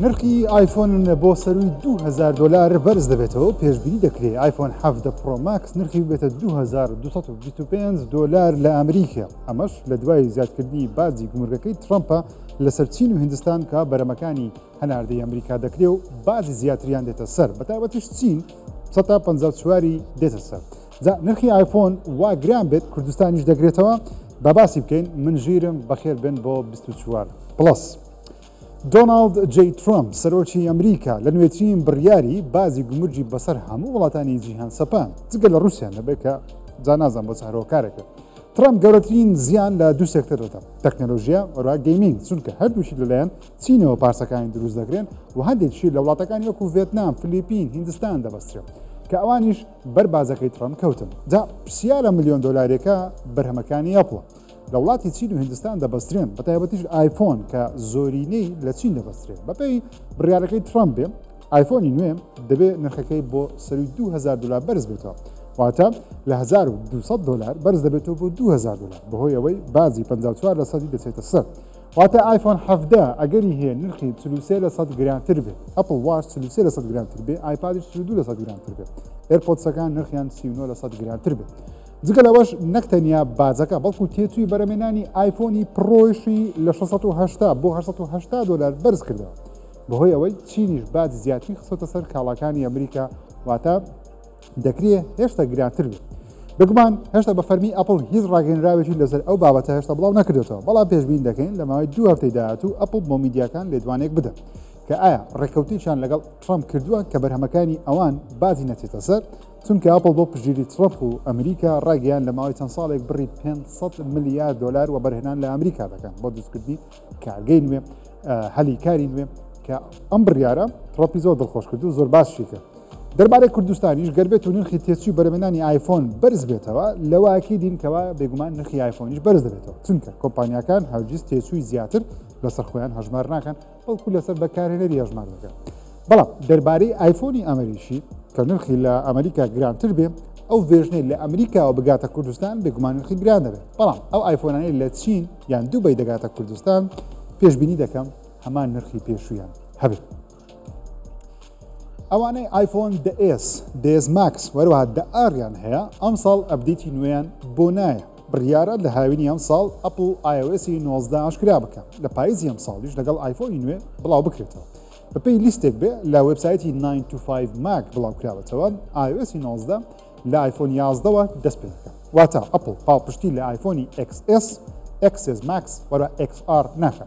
نرخی آیفۆن بۆ سەروی $2000 بەرز دەبێتەوە پێشبینی دەکرێت آیفۆن 17 پرۆ ماکس نرخی بێتە $2225 لە ئەمریکا ئەمەش لە دوای زیادکردنی بازی گومرگەکەی ترامپە لەسەر چین و هندستان کە بەرەمەکانی هەناردەی ئەمریکا دەکرێت و بازی زیاتریان دێتە سەر بەتایبەتیش چین 154 دێتە سەر نرخی آیفۆن وا گران بێت کوردستانیش دەگرێتەوە بە باسی بکەین من ژیرم بەخێر بن بۆ 24 پلس. دۆنالد جی ترامپ سەرۆکی ئەمریکا لە نوێترین بڕیاری بازی گومرجی بەسەر هەموو وڵاتانی جیهان سەپان جگە لە رووسیا نەبێت کە جانازان بۆ چارەوەکارێکە. ترامپ گەورەترین زیان لە دوو سێکتەرەوە تەکنۆلۆژیا وەرا گەیمینگ چونکە هەردووشی لەلایەن چینەوە پارسەکانی دروست دەکرێن و هەندێکشی لە وڵاتەکانی وەکو ڤێتنام، فلیپین، هیندستان دەبەسترێت کە ئەوانیش بەربازەکەی ترامپ کەوتن. جا پرسیارە $1,000,000 بەرهەمەکانی ئەپڵە لە وڵاتی چین و هندستان دەبەسترێن بەتایبەتیش آیفۆن کە زۆرینەی لە چین دەبەسترێت بەپێی بڕیارەکەی ترامپ بێ آیفۆنی نوێ دەبێت نرخەکەی بۆ سەروی $2000 بەرز بێتەوە واتە لە $1200 بەرز دەبێتەوە بۆ $2000 بەهۆی ئەوەی بازی 54% دەچێتە سەر واتە آیفۆن 17 ئەگەری هەیە نرخی 43% گرانتر بێت ئەپڵ واش 43% گرانتر بێت ئایپادش 32% گرانتر بێت ئێرپۆدسەکان نرخیان 39% گرانتر بێت جگە لەوەش نەکتەنیا بازەکە بەڵکو تێچووی بەرەمێنانی آیفۆنی پرۆیشی لە $680 بۆ $880 بەرز کردەوە بەهۆی ئەوەی چینیش باز زیاتری خسۆتە سەر کاڵاکانی ئەمریکا واتە دەکرێت هێشتا گرانتر بێت. بگومان هێشتا بە فەرمی ئەپڵ هیچ ڕاگەنراوێکی لەسەر ئەو بابەتە هێشتا بڵاو نەکردێتەوە بەڵام پێشبین دەکەین لە ماوەی 2 هەفتەی داهاتوو ئەپڵ بۆ میدیاکان لێدوانێک بدەن کە ئایا ڕێکەوتیشان لەگەڵ ترامپ کردووە کە بەرهەمەکانی ئەوان بازی نەچێتە سەر چونکە ئەپڵ بۆ پژگیری ترامپ و ئەمریکا ڕاگەیان لە ماوەی چەند ساڵێک بڕی $500 ملیار و بەرهێنان لە ئەمریکا دەکەن بۆ دروستکردنی کارگەی نوێ هەلی کاری نوێ کە ئەم بڕیارە ترامپی زۆر دڵخۆش کرد و زۆر باشی کرد. دەربارەی کوردستانیش گەربێت و نرخی تێچووی بەرەمێنانی آیفۆن بەرز بێتەوە لەواکی دینکەوە بێگومان نرخی آیفۆنیش بەرز دەبێتەوە چونکە کۆمپانیەکان هەرگیز تێچووی زیاتر لەسەر خۆیان هەژمار ناکەن بەڵکو لەسەر بەکارهێنەری هەژمار دەکەن. بەڵام دەربارەی آیفۆنی ئەمریشی کە نرخی لە ئەمریکا گرانتر بێ ئەو ڤێژنەی لە ئەمریکاوە بگاتە کوردستان بێگومان نرخی گران دەبێت بەڵام ئەو آیفۆنانەی لە چین یان دووبەی دەگاتە کوردستان پێشبینی دەکەم هەمان نرخی پێشوویان هەبێت. ئەوانەی آیفۆن DS Max وەروەها دەئاریان هەیە ئەم ساڵ ئەپدەیتی نوێیان بۆ نایە بڕیارە لە هاوینی ئەم ساڵ ئەپڵ iOS 19 ئاشکرا بکە لە پاییزی ئەم ساڵیش لەگەڵ آیفۆنی نوێ بڵاو بکرێتەوە بەپێی لیستێک بێ لە وێبسایتی 9to5 Mac بڵاو کراوەتەوە iOS 19 لە آیفۆن 11ەوە دەست پێ دەکە واتە ئەپڵ پاڵپشتی لە آیفۆنی XS XS Max وەرە XR ناکە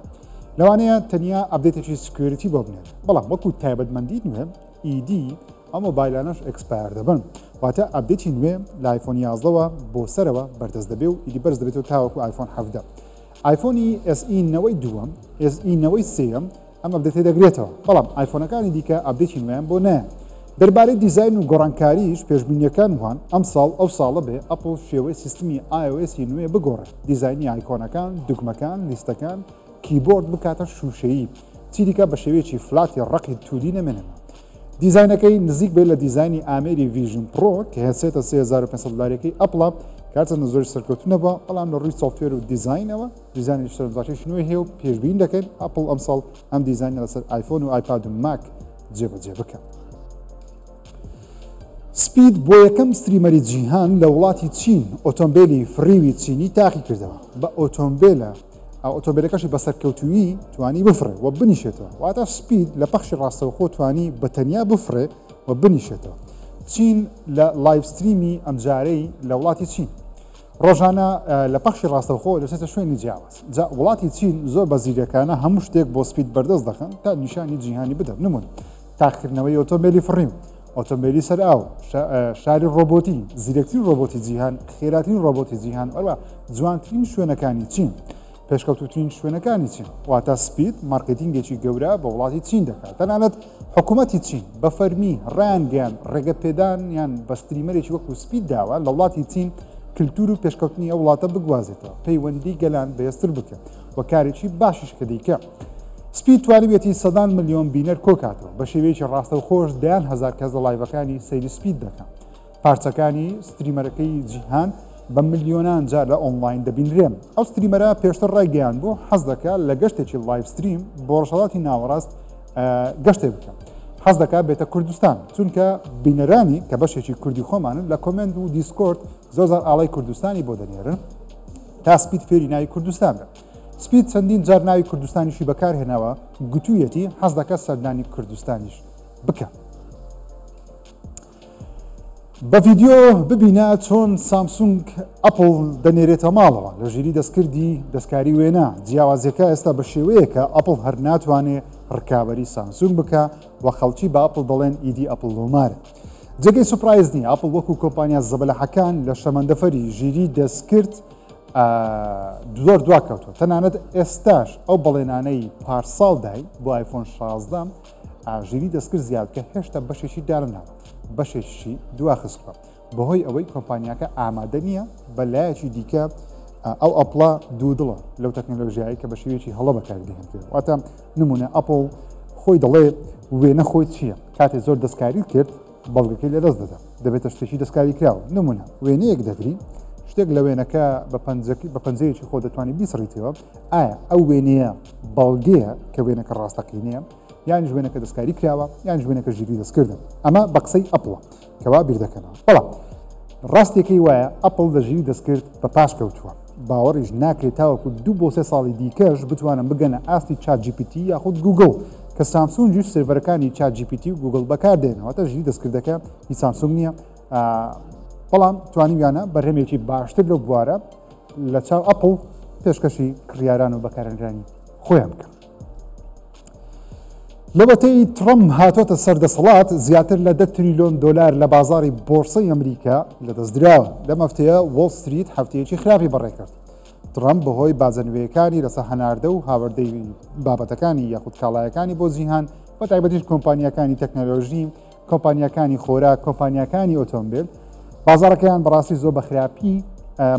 لەوانەیە تەنیا ئەپدەیتێکی سکیۆریتی بۆ بنێت بەڵام وەکو تایبەتمەندی نوێ ED ئەم مۆبایلانەش ئەکسپایر دەبن واتە ئەپدەیتی نوێ لە آیفۆن 11ەوە بۆ سەرەوە بەردەست دەبێ و ئیدی بەرز دەبێتەوە تاوەکو آیفۆن 17 آیفۆنی SE نەوەی دووەم SE نەوەی سێم ئەم ئەپدەیتێ دەگرێتەوە بەڵام آیفۆنەکانی دیکە ئەپدەیتی نوێیان بۆ نایە. دەربارەی دیزاین و گۆڕانکاریش پێشبینیەکان وان ئەم ساڵ ئەو ساڵە بێ ئەپڵ شێوەی سیستمی iOS نوێ بگۆڕێت دیزاینی ئایکۆنەکان دوگمەکان لیستەکان کیبۆرد بکاتە شوشەیی چیریکە بە شێوەیەکی فلاتی ڕقی توودی نەمێنێت دیزاینەکەی نزیک بێت لە دیزایانی ئامێری ڤیژن پرۆ کە هێسێتە $3500 کەپڵە کارچەندە زۆری سەرکەوتونەوە بەڵام لە ڕووی سۆفتوێر و دیزاینەوە دیزایانی سەرنجڕاکێکی نوێ هەیە و پێشبین دەکەن ئەپڵ ئەم ساڵ ئەم دیزاینە لەسەر آیفۆن و آیپاد و ماک جێبەجێ بکە. سپید بۆ یەکەم ستریمەری جیهان لە وڵاتی چین ئۆتۆمبیلی فریوی چینی تاقی کردەوە بە ئۆتۆمبیلە ئۆتۆمبیلەکەشی بەسەرکەوتویی توانی بفرێ و بنیشێتەوە واتە سپید لە پەخشی ڕاستەوخۆ توانی بەتەنیا بفرێ و بنیشێتەوە. چین لە لایڤستریمی ئەمجارەی لە وڵاتی چین ڕۆژانە لە پەخشی ڕاستەوخۆ دەچێتە شوێنی جیاواز جا وڵاتی چین زۆر بەزیرەکانە هەموو شتێک بۆ سپید بەردەست دەکەن تا نیشانی جیهانی بدەن نمون تاقیکردنەوەی ئۆتۆمبیلی فڕیم ئۆتۆمبیلی سەر ئاو شاری ڕۆبۆتی زیرەکترین ڕۆبۆتی جیهان خێراترین ڕۆبۆتی جیهان وەروە جوانترین شوێنەکانی چین پێشکەوتوترین شوێنەکانی چین واتە سپید مارکتینگێکی گەورە بە وڵاتی چین دەکات تەنانەت حکوومەتی چین بە فەرمی ڕانگەیان ڕێگە پێدان یان بە ستریمەرێکی وەکو سپید داوە لە وڵاتی چین کللتور و پێشکەوتنی ئەو وڵاتە بگوازێتەوە پەیوەندی گەلان بەهێزتر بکە و کارێکی باشیش کە دیکە سپید توانیوێتی 100 ملیۆن بینەر کۆکاتەوە بە شێوەیەکی ڕاستە و خۆش 10,000 کەس لە لایڤەکانی سەیری سپید دەکەن پارچەکانی ستریمەرەکەی جیهان بە ملیۆنان جار لە ئۆنلاین دەبینرێن ئەو ستریمەرە پێشتر ڕێگەیان بۆ حەز دەکات لە گەشتێکی لایڤ ستریم بۆ ڕۆژهەڵاتی ناوەڕاست گەشتێ بکەم حەز دەکات بێتە کوردستان چونکە بینەرانی کە بەشێکی کوردی خۆمانن لە کۆمنت و دیسکۆرد زۆر ئاڵای کوردستانی بۆ دەنێرن تا سپید فێری ناوی کوردستانە سپید چەندین جار ناوی کوردستانیشی بەکارهێناوە گوتوویەتی حەز دەکات سەردانی کوردستانیش بکە بە ڤیدیۆ ببینە چۆن سامسونگ ئەپڵ دەنێرێتە ماڵەوە لە ژیری دەستکردی دەستکاری وێنە جیاوازیەکە ئێستا بە شێوەیە کە ئەپڵ هەر ناتوانێت ڕکابەری سامسونگ بکە و خەڵکی بە ئەپڵ دەڵێن ئیدی ئەپڵ لۆمارە جێگەی سوپرایز نیە ئەپڵ وەکو کۆمپانیا زەبەلەحەکان لە شەمەندەفەری ژیری دەستکرد زۆر دواکەوتوە تەنانەت ئێستاش ئەو بەڵێنانەی پارساڵدای بۆ آیفۆن 16 ژیری دەستکرد زیادکە هێشتا بەشێکی دارناوە بەشێکی دواخستوە بەهۆی ئەوەی کۆمپانیاکە ئامادە نییە بە لایەکی دیکە ئەو ئەپڵە دوودڵە لەو تەکنۆلۆژیایی کە بە شێوەیەکی هەڵە بەکاردێنێت واتە نمونە ئەپڵ خۆی دەڵێ وێنە خۆی چییە کاتێ زۆر دەستکاری کرد بەڵگەکەی لە دەست دەدا دەبێتە شتێکی دەستکاری کراوە نمونە وێنەیەک دەگری شتێک لە وێنەکە بە پەنجەیەکی خۆ دەتوانانی بیسڕیتەوە ئایا ئەو وێنەیە بەڵگەیە کە وێنەکە ڕاستەقینەیە یان ژوێنەکە دەستکاری کراوە یان ژوێنەکە ژیری دەستکردن ئەمە بە قسەی ئەپڵە کەوا بیر دەکەنەوە بەڵام ڕاستێکی وایە ئەپڵ لە ژیری دەستکرد بە پاش کەوتووە باوەڕیش ناکرێت تاوەکو 2 بۆ 3 ساڵی دیکەش بتوانن بگەنە ئاستی چات GPT یاخود گوگل کە سامسونگیش سێڤەرەکانی چات GPT و گوگل بەکاردێنەوە تا ژیری دەستکردەکە هیچ سامسونگ نییە بەڵام توانیویانە بەرهەمێکی باشتر لەو بوارە لە چاو ئەپڵ پێشکەشی کڕیاران و بەکارهێنرانی خۆیان بکەن لەوەتەی ترەمپ هاتۆتە سەردەسەڵات زیاتر لە 10 تریلیۆن دلار لە بازاری بۆرسەی ئەمریکا لەدەستدراوە لەم هەفتەیە وۆڵ ستریت هەفتەیەکی خراپی بەڕێکرد ترەمپ بەهۆی بازنوێیەکانی لەسەر هەناردە و هاوردەی بابەتەکانی یاخود کاڵایەکانی بۆ جیهان بە تایبەتیش کۆمپانیەکانی تەکنۆلۆژی کۆمپانیەکانی خۆراک کۆمپانیەکانی ئۆتۆمبیل بازارەکەیان بەڕاستی زۆر بە خراپی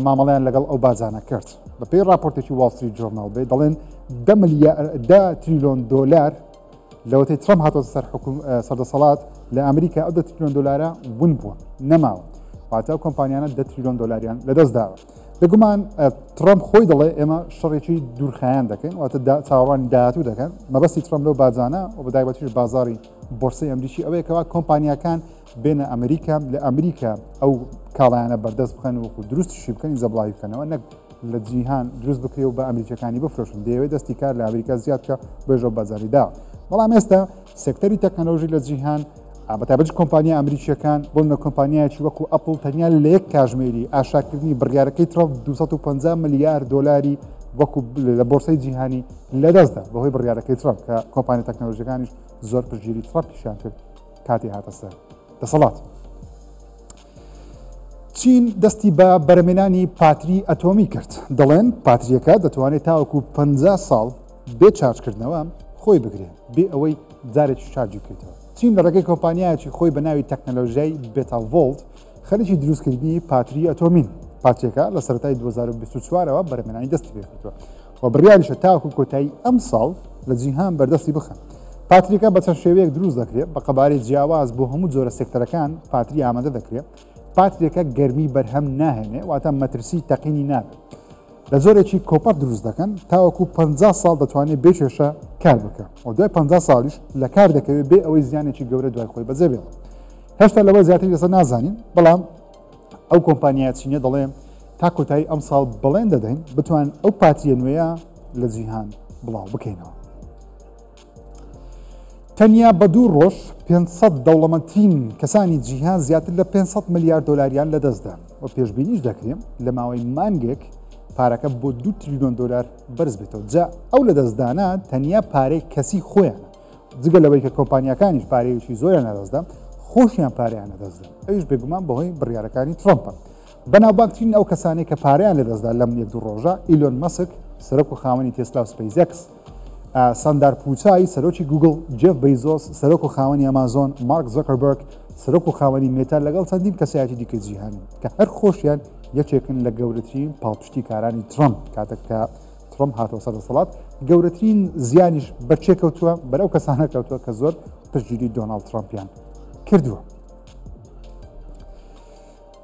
مامەڵیان لەگەڵ ئەو بازانە کرد بە پێی راپۆرتێکی وۆڵ ستریت جۆرناڵ بێ دەڵێن 10 تریلیۆن دلار لەوەتەی ترەمپ هاتۆتە سەر سەردەسەڵات لە ئەمریکا ئەو 10 تریلیۆن دلارە ون بووە نەماوە واتە ئەو کۆمپانیانە 10 تریلیۆن دلاریان لەدەستداوە بێگومان ترەمپ خۆی دەڵێ ئێمە شەڕێکی دوورخایان دەکەین واتە چاوەڕوانی داهاتوو دەکەن مەبەستی ترەمپ لەو بازانە و بەدایبەتیش بازاری بۆرسەی ئەمریکی ئەوەیەکەوە کۆمپانیەکان بێنە ئەمریکا لە ئەمریکا ئەو کاڵایانە بەردەست بخەن وەکو دروستشی بکەنی زەبڵاوی بکەنەوە نەک لە جیهان دروست بکرێ و بە ئەمریکەکانی بفرۆشن دەیەوێت دەستی کار لە ئەمریکا زیادکە بێژە بازاریدا بەڵام ئێستا سێکتەری تەکنۆلۆژی لە جیهان بەتابەت کۆمپانیا ئەمریکیەکان بۆن لە کۆمپانیایکی وەکو ئەپڵ تەنیا لە یەک کاژمێری ئاشاکردنی بڕیارەکەی ترەمپ 250 ملیارد دلاری وەکو لە بۆرسەی جیهانی لەدەستدا بەهۆی بڕیارەکەی ترەمپ کە کۆمپانیا تەکنۆلۆژیەکانیش زۆر پشتگیری ترەمپیشیان کرد کاتی هاتە سەر دەسەڵات چین دەستی بە بەرهەمێنانی پاتری ئەتۆمی کرد دەڵێن پاتریەکە دەتوانێت تاوەکو 50 ساڵ بێ چارجکردنەوە خۆی بگرێت بێ ئەوەی جارێکی چارجی کردەوە چین لە ڕێگەی کۆمپانیایکی خۆی بە ناوی تەکنۆلۆژیای بێتاڤۆڵت خەریکی دروستکردنی پاتری ئەتۆمین پاتریەکە لە سەرەتای 2024ەوە بەرهەمێنانی دەستی پێ کردووە و بڕیاریشە تاوەکو کۆتایی ئەم ساڵ لە جیهان بەردەستی بخەن پاتریەکە بە چەند شێوەیەک دروست دەکرێت بە قەبارەی جیاواز بۆ هەموو جۆرە سێکتەرەکان پاتری ئامادە دەکرێت پاتریەکە گەرمی بەرهەم ناهێنێ واتە مەترسی تەقینی نابێت لە زۆرێکی کۆپەر دروست دەکەن تاوەکو 50 ساڵ دەتوانێت بێکێشە کار بکە و دوای 50 ساڵیش لە کار دەکەوێت بێ ئەوەی زیانێکی گەورە دوای خۆی بەجێبێت هێشتا لەوە زیاتری لەسەر نازانین بەڵام ئەو کۆمپانیا چینە دەڵێن تا کۆتایی ئەم ساڵ بەڵێن دەدەین بتوان ئەو پاتریە نوێیە لە جیهان بڵاو بکەینەوە تەنیا بە 2 ڕۆژ 500 دەوڵەمەندترین کەسانی جیهان زیاتر لە 500 ملیارد دلاریان لەدەستدا و پێشبینیش دەکرێن لە ماوەی مانگێک پارەکە بۆ 2 تریلیۆن دلار بەرز بێتەوە جا ئەو لەدەستدانە تەنیا پارەی کەسی خۆیانە جگە لەوەی کە کۆمپانیەکانیش پارەیەکی زۆریان نەدەستدا خۆشیان پارەیان نەدەستدا ئەویش بێگومان بەهۆی بڕیارەکانی ترەمپە بەناوبانگترین ئەو کەسانەی کە پارەیان لەدەستدا لەم 1-2 ڕۆژە ئیلۆن مەسک سەرۆک و خاوەنی تێسلا و سپەیزێکس ساندار پوچایی سەرۆکی گوگل جێف بەیزۆس سەرۆک و خاوەنی ئەمازۆن مارک زۆکەربەرگ سەرۆک و خاوەنی مێتا لەگەڵ چەندین کەسایەتی دیکە جیهانی کە هەر خۆشیان یەکێکن لە گەورەترین پاڵپشتی کارانی ترەمپ کاتێک کە ترەمپ هاتەوە سەردەسەڵات گەورەترین زیانیش بەچێ کەوتووە بەرەو کەسانە کەوتووە کە زۆر پشتگیری دۆناڵد ترەمپیان کردووە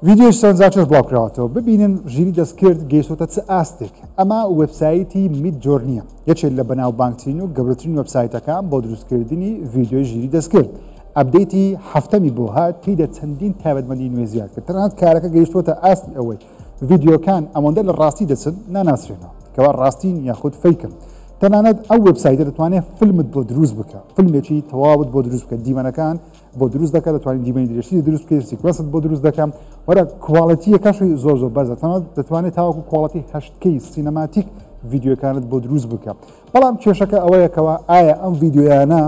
ڤیدیۆش سەرنجاچش بڵاوکراوەتەوە ببینن ژیری دەستکرد گەیشتۆتە چ ئاستێک ئەمە وێبسایتی میدجۆر نییە یەکێک لە بەناوبانگترین و گەورەترین وێبسایتەکان بۆ دروستکردنی ڤیدیۆی ژیری دەستکرد ئەپدەیتی هەفتەمی بۆ هات تێیدا چەندین تایبەتمەندی نوێ زیاد کرد تەنانەت کارەکە گەیشتۆتە ئاستی ئەوەی ڤیدیۆکان ئەوەندە لە ڕاستی دەچن ناناسرێنەوە کەوا ڕاستین یاخود فەیکن تەنانەت ئەو وێبسایتە دەتوانێت فیلمت بۆ دروست بکە فیلمێکی تەواوت بۆ دروست بکە دیمەنەکان بۆ دروست دەکات دەتوانین دیمەنی درێژی دروست بکەیت سیکوەنست بۆ دروست دەکەم وەرە کوواڵەتیەکەشی زۆر بەرزە تەنانەت دەتوانێت تاوەکو کوواڵەتی 8K سینەماتیک ڤیدیۆکانت بۆ دروست بکە بەڵام کێشەکە ئەوەیە کەوا ئایا ئەم ڤیدیۆیانە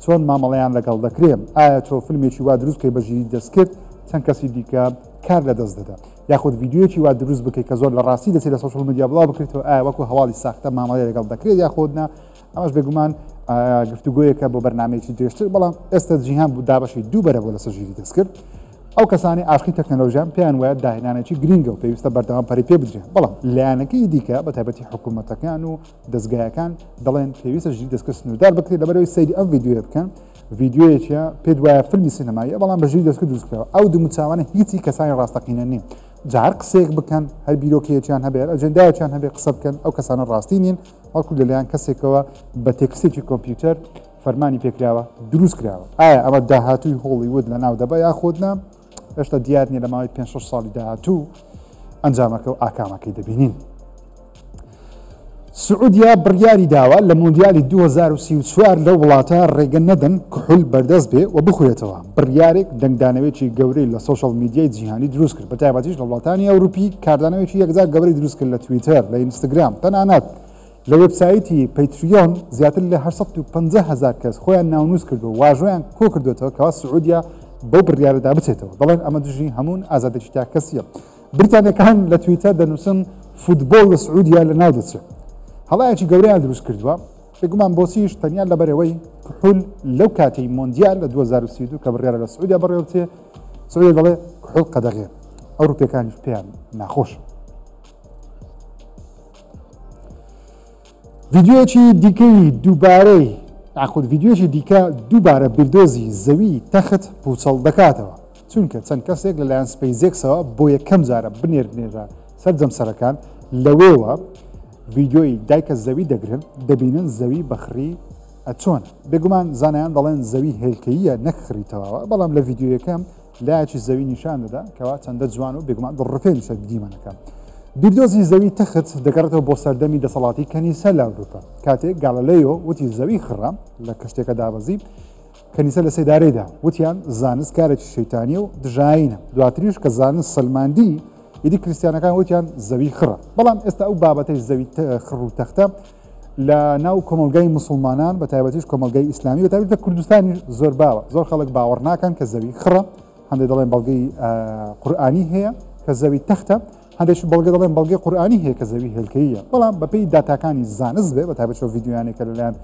چۆن مامەڵەیان لەگەڵ دەکرێت ئایا تۆ فیلمێکی وا دروست بکەی بە ژیری دەستکرد چەند کەسی دیکە کار لە دەست دەدا یاخود ڤیدیۆکی وا دروست بکەیت کە زۆر لە ڕاستی دەچێت لە سوشەڵ میدیا بڵاو بکرێتەوە ئایا وەکو هەواڵی ساختە مامەڵەی لەگەڵ دەکرێت یاخودنا ئەمەش بێگومان گفتوگویەکە بۆ بەرنامەیەکی درێژتر بەڵام ئێستا جیهان بوو دابەشی دوو بەرەبوو لەسەر ژیری دەستکرد ئەو کەسانی عاشقی تەکنەلۆژیان پێیان وایە داهێنانێکی گرینگە و پێویستە بەردەوام پەری پێ بدرێن بەڵام لایەنەکەی دیکە بە تایبەتی حکوومەتەکان و دەستگایەکان دەڵێن پێویستە ژیری دەستکرد سنوردار بکرێت لەبەرەوەی سەیری ئەم ڤیدیۆ بکەن ڤیدیۆیەکە پێ وایە فیلمی سینەماییە بەڵام بە ژیری دەستکرد دروستکراوە ئەو دوومچاوانە هیچی کەسانی ڕاستەقینە نییە جار قسێک بکەن هەر بیرۆکیەکیان هەبێت ئەجەندایەکیان هەبێت قسە بکەن ئەو کەسانە ڕاستی نین وەکو لەلایەن کەسێکەوە بە تێکسێکی کۆمپیوتەر فەرمانی پێکراوە دروست کراوە ئایا ئەمە داهاتووی هۆڵیوود لە ناو دەبە یاخودنا هێشتا دیار نیە لە ماوەی 5-6 ساڵی داهاتوو ئەنجامەکە و ئاکامەکەی دەبینین سعودیا بڕیاری داوە لە موندیالی 2034 لە وڵاتە ڕێگە نەدەن کحول بەردەست بێ و بخورێتەوە بڕیارێک دەنگدانەوەیکی گەورەی لە سوشەڵ میدیای جیهانی دروست کرد بە تایبەتیش لە وڵاتانی ئەوروپی کاردانەوەیکی یەکجار گەورەی دروست کرد لە تویتەر لە ئینستاگرام تەنانەت لە وێبسایتی پەیتریۆن زیاتر لە 850,000 کەس خۆیان ناونووس کرد و واژۆیان کۆ کردوێتەوە کەوا سعودیا بەو بڕیارەدا بچێتەوە دەڵێن ئەمە دژی هەموون ئازادێکی تا کەسیە بریتانیەکان لە تویتەر دەنووسن فوتبۆڵ لە سعودیا لە ناو دەچێت هەڵایەکی گەورەیان دروست کردووە بێگومان بۆچیش تەنیا لەبەرەوەی کحول لەو کاتەی مۆندیال لە 2032 کە بڕیارە لە سعودیا بەڕێوە بچێت سعودیا دەڵێ کحول قەدەغێ ئەوروپیەکانیش پێیان ناخۆش ڤیدیۆکی دیکەی دووبارەی یاخود ڤیدیۆکی دیکە دووبارە بیردۆزی زەوی تەخت پوچەڵ دەکاتەوە چونکە چەند کەسێک لەلایەن سپەیزێکسەوە بۆ یەکەم جارە بنێرنێرە سەرجەمسەرەکان لەوێوە ڤیدیۆی دایکە زەوی دەگرن دەبینن زەوی بەخری ئەچۆن بێگومان زانایان دەڵێن زەوی هێلکەیە نەخریتەوەوە بەڵام لە ڤیدیۆیەکەم لایەکی زەوی نیشان دەدا کەوا چەندە جوان و بێگومان دڵڕفێن سەر دیمەنەکە بیردۆزی زەوی تەخت دەگەڕێتەوە بۆ سەردەمی دەسەڵاتی کەنیسە لە ئەوروپا کاتێک گاڵەلەیۆ وتی زەوی خڕە لە کەشتێکە دابەزی کەنیسە لە سێدارەیدا وتیان زانست کارێکی شەیتانیە و دژاینە دواتریش کە زانست سلماندی ئیدی کریسیانەکان وتیان زەوی خڕە بەڵام ئێستا ئەو بابەتەی زەوی خڕ و تەختە لە ناو کۆمەلگای مسلمانان بە تایبەتیش کۆمەلگای ئیسلامی بە تایبەتی لە کوردستانی زۆر باوە زۆر خەڵک باوەڕ ناکەن کە زەوی خڕە هەندێک دەڵێن بەڵگەی قورئانی هەیە کە زەوی تەختە هەندێک بەڵگە دەڵێن بەڵگەی قورئانی هەیە کە زەوی هێلکەیە بەڵام بەپێی داتاکانی زانست بێ بە تایبەت ڤیدیۆیانێکە لەلایەن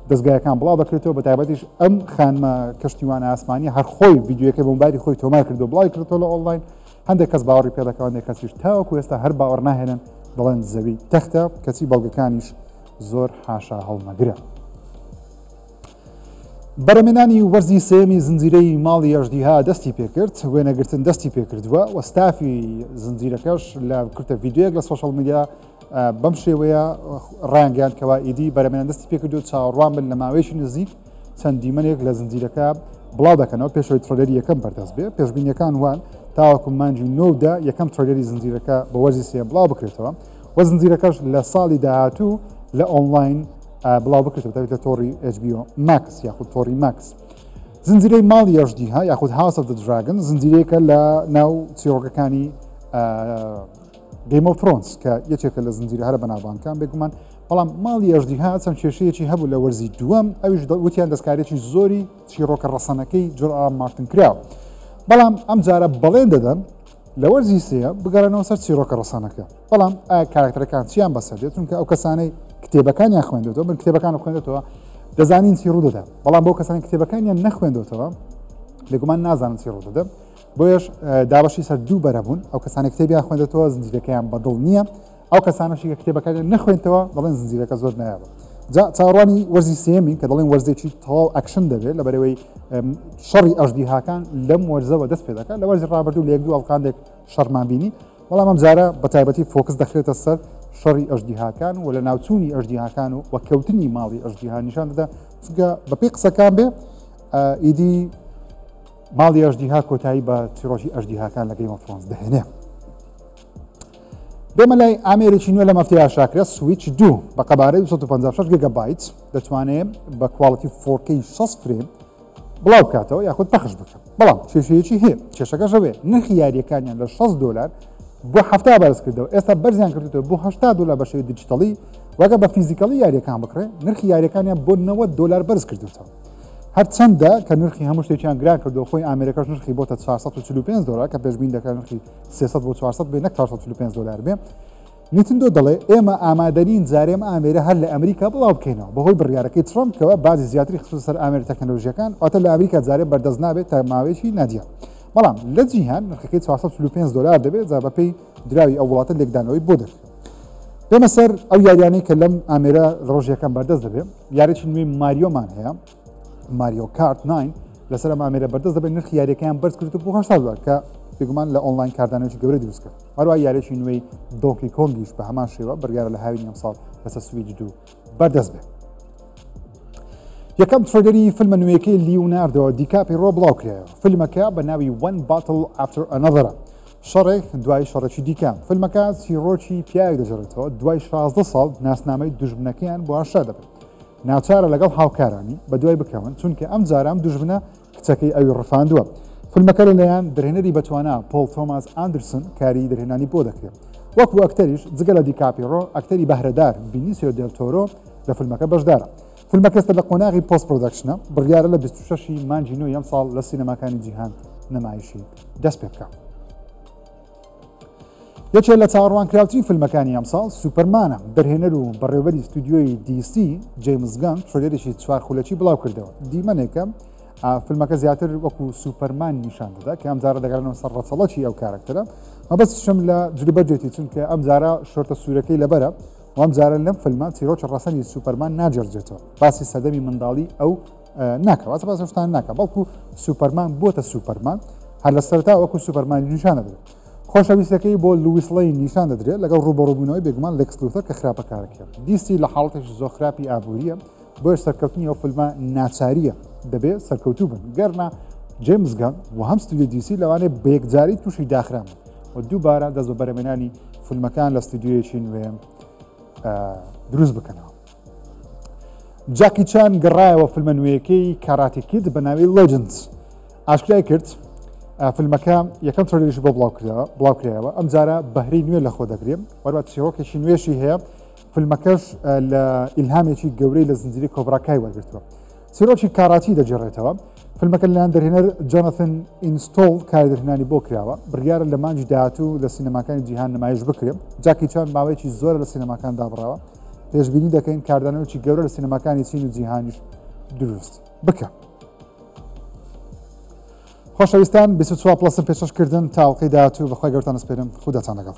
دەستگایەکان بڵاو دەکرێتەوە بە تایبەتیش ئەم خانمە کەشتیوانە ئاسمانی هەر خۆی ڤیدیۆەکە بۆمباری خۆی تۆمار کردو بڵاوی کردەوە لە ئۆنلاین هەندێک کەس باوەڕی پێ دەکەن هەندێک کەسیش تاوەکو ئێستا هەر باوەڕ ناهێنن دەڵێن زەوی تەختە کەسی بەڵگەکانیش زۆر حاشا هەڵمەگرە بەرەمێنانی وەرزی سێمی زنجیرەی ماڵی ئەژدیها دەستی پێکرد وێنەگرتن دەستی پێکردووە وەستافی زنجیرەکەش لە کورتە ڤیدیۆیەک لە سوشەڵ میدیا بەم شێوەیە ڕایانگەیان کەوا ئیدی بەرەمێنان دەستی پێکردو چاوەڕوان بن لە ماوەیەکی نزیک چەند دیمەنێک لە زنجیرەکە بڵاو دەکەنەوە پێشەوەی ترۆلەری یەکەم بەردەست بێ پێشبینیەکان وان تاوەکو مانجی نۆدا یەکەم ترۆلەری زنجیرەکە بە وەرزی سێ بڵاو بکرێتەوە وە زنجیرەکەش لە ساڵی داهاتوو لە ئۆنلاین بڵاو بکرێتەوە لە تۆڕی HBO Max یاخود تۆڕی ماکس زنجیرەی ماڵی ئەژدیها یاخود House of the Dragon زنجیرەیەکە لە ناو چیرۆکەکانی Game of Thrones کە یەکێکە لە زنجیرە هەرە بەناوبانکان بێگومان بەڵام ماڵی ئەژدیها چەند کێشەیەکی هەبوو لە وەرزی دووەم ئەویش وتیان دەستکارێکی زۆری چیرۆکە ڕەسەنەکەی جۆرئا مارتن کراوە بەڵام ئەم جارە بەڵێن دەدەن لە وەرزی سێە بگەڕێنەوە سەر چیرۆکە ڕەسەنەکە بەڵام ئایا کارکتەرەکان چیان بەسەردێت چونکە ئەو کەسانەی کتێبەکانیان خوێندێتەوە من کتێبەکان خوێندێتەوە دەزانین چی ڕوودەدا بەڵام بۆ کەسانی کتێبەکانیان نەخوێندێتەوە لێگومان نازانن چی ڕوودەدا بۆیش دابەشی سەر دوو بەرەبوون ئەو کەسانی کتێبیان خوێندێتەوە زنجیرەکەیان بەدڵ نییە ئەو کەسانەشی کە کتێبەکانیان نەخوێنتەوە دەڵێن زنجیرەکە زۆر نایابە جا چاوەڕوانی وەرزی سێمی کە دەڵێن وەرزێکی تەواو ئەکشن دەبێت لەبەرەوەی شەڕی ئەژدیهاکان لەم وەرزەوە دەست پێ دەکات لە وەرزی ڕابردوو لە 1-2 ئەڵقاندێک شەڕمان بینی بەڵام ئەم جارە بە تایبەتی فۆکس دەخرێتە سەر شەڕی ئەژدیهاکان و لە ناوچوونی ئەژدیهاکان و وەکەوتنی ماڵی ئەژدیها نیشان دەدا چونکە بەپێی قسەکان بێ ئیدی ماڵی ئەژدیها کۆتایی بە چیرۆژی ئەژدیهاکان لە گەیم ئۆف ترۆنز دەهێنێ. بێمە لای ئامێرێکی نوێ لە مەفتەیە شاکرە سویچ 2 بە قەبارەی 256 گیگابایت دەتوانێت بە کواڵیتی 4K 6 فریم بڵاو بکاتەوە یاخود پەخش بکات. بەڵام کێشەیەکی هەیە، کێشەکەش ئەوەیە نرخی یاریەکانیان لە $6 بۆ 70 بەرز کردەوە، ئێستا بەرزیان کردوێتەوە بۆ $80 بە شێوەی دیجیتەڵی، وەگە بە فیزیکەڵی یاریەکان بکڕێ نرخی یاریەکانیان بۆ $90 بەرز کردوێتەوە. هەرچەندە کە نرخی هەموو شتێکیان گران کردەوە، خۆی ئامریکاش نرخی بۆتە $445 کە پێشبین دەکات نرخی 300 بۆ 400 بێ، نەک $445 بێ. نیتندۆ دەڵێ ئێمە ئامادەرین جارێم ئامێرە هەر لە ئەمریکا بڵاو بکەینەوە بەهۆی بڕیارەکەی ترامپکەوە بازی زیاتری خصوص سەر ئامێری تەکنۆلۆژیەکان، ئەواتە لە ئەمریکا جارێ بەردەست نابێت تا ماوەیەکی نادیە. بەڵام لە جیهان نرخەکەی $445 دەبێت جا بەپێی دراوی ئەو وڵاتە لێکدانەوەی بۆ دەکرێت. بێمە سەر ئەو یاریانەی کە لەم ئامێرە ڕۆژیەکان بەردەست دەبێت. یاریی نوێی ماریۆمان هەیە، ماریۆ کارت 9 لەسەر ئەم ئامێرە بەردەست دەبێت نرخی یاریەکەیان بەرز کردو بۆ $80 کە بێگومان لە ئۆنلاین کاردانەوەی گەورە دروست کرد. هەروەها یاریی نوێی دۆنکی کۆنگیش بە هەمان شێوە بڕیارە لە هاوینی ئەم ساڵ لەسەر سویچ 2 بەردەست بێت. یەکەم ترۆیلەری فیلمە نوێیەکەی لیوناردۆ دیکاپریۆ بڵاو کرایەوە. فیلمەکە بە ناوی One Battle After Another، شەڕێک دوای شەڕێکی دیکەم. فیلمەکە چیرۆکی پیاوی دەژێڕێتەوە دوای 16 ساڵ ناسنامەی دوژمنەکەیان بۆ ئاشا دەبێت. ناچارە لەگەڵ هاوکارانی بە دوای بکەون چونکە ئەم جارە ئەم دوژمنە کچەکەی ئەوی ڕفاندووە. فیلمەکە لەلایەن دەرهێنەری بەتوانە پۆل تۆماس ئاندرسن کاری دەرهێنانی بۆ دەکرێت. وەکو ئەکتەریش جگە لە دیکاپریۆ ئەکتەری بەهرەدار بینیسیۆ دێل تۆرۆ لە فیلمەکە بەشدارە. فیلمەکە ئێستا لە قۆناغی پۆست پرۆدەکشنە، بڕیارە لە 26 مانگی نۆ ئەم ساڵ لە سینەماکانی جیهان نمایشی دەست پێ بکات. یەکێک لە چاوەڕوان کراوترین فیلمەکانی ئەم ساڵ سوپەرمانە. دەرهێنەر و بەڕێوەبەری ستودیۆی DC جیمز گان ترۆیلەرێکی 4 خولەکی بڵاو کردەوە. دیمەنێکە فیلمەکە زیاتر وەکو سوپەرمان نیشان دەدا کە ئەم جارە دەگەڕێنەوە سەر ڕەچەڵەکی ئەو کارکتەرە. مەبەستشم لە جلوبەرجێتی چونکە ئەم جارە شۆرتە سوورەکەی لەبەرە و ئەم جارە لەم فیلمە چیرۆکی ڕەسەنی سوپەرمان ناجێڕجێتەوە، باسی سەردەمی منداڵی ئەو ناکە، واتە باسی شتان ناکە، بەڵکو سوپەرمان بۆتە سوپەرمان، هەر لە سەرتا وەکو سوپەرمانی نیشان دەدرێت. خۆشەویستەکەی بۆ لویس لەین نیشان دەدرێت لەگەڵ ڕوبەڕووبوونەوەی بێگومان لێکس لوتەر کە خراپەکارێکە. دیستی لە حاڵەتێکی زۆر خراپی ئابووریە، بۆیە سەرکەوتنی ئەو فیلمە ناچاریە، دەبێت سەرکەوتوو بن. گەرنا جیمز گان و هەم ستودیۆ دیسی لەوانێ بەیەکجاری تووشی داخران و دووبارە دەست بە بەرهەمهێنانی فیلمەکان لە ستودیۆیەکی نوێ دروست بکەنەوە. جاکی چان گەڕایەوە فیلمە نوێیەکەی کاراتی کید بە ناوی لێجندز. ئاشکرای کرد فیلمەکە یەکەم ترۆیلەریش بۆ بڵاو کرایەوە، ئەم جارە بەهرەی نوێ لە خۆ دەگرێت، وەروە چیرۆکێکی نوێشی هەیە. فیلمەکەش لە ئیلهامێکی گەورەی لە زنجیرەی کۆبراکای وەرگرتووە. چیرۆکی کاراتی دەجێڕێتەوە. فیلمەکە لەلایەن دەرهێنەر جۆنەتن ئینستۆڵ کاری دەرهێنانی بۆ کراوە، بڕیارە لە مانگی داهاتوو لە سینەماکانی جیهان نمایش بکرێت. جاکی چان ماوەیەکی زۆر لە سینەماکان دابڕاوە، پێشبینی دەکەین کاردانەوەکی گەورە لە سینەماکانی چین و جیهانیش دروست بکە. خۆشەویستان 24 پلەسم پێشکەشکردن تاڵقەی داهاتوو بەخوای گەورتان سپێرم، خوداتان لەگەڵ.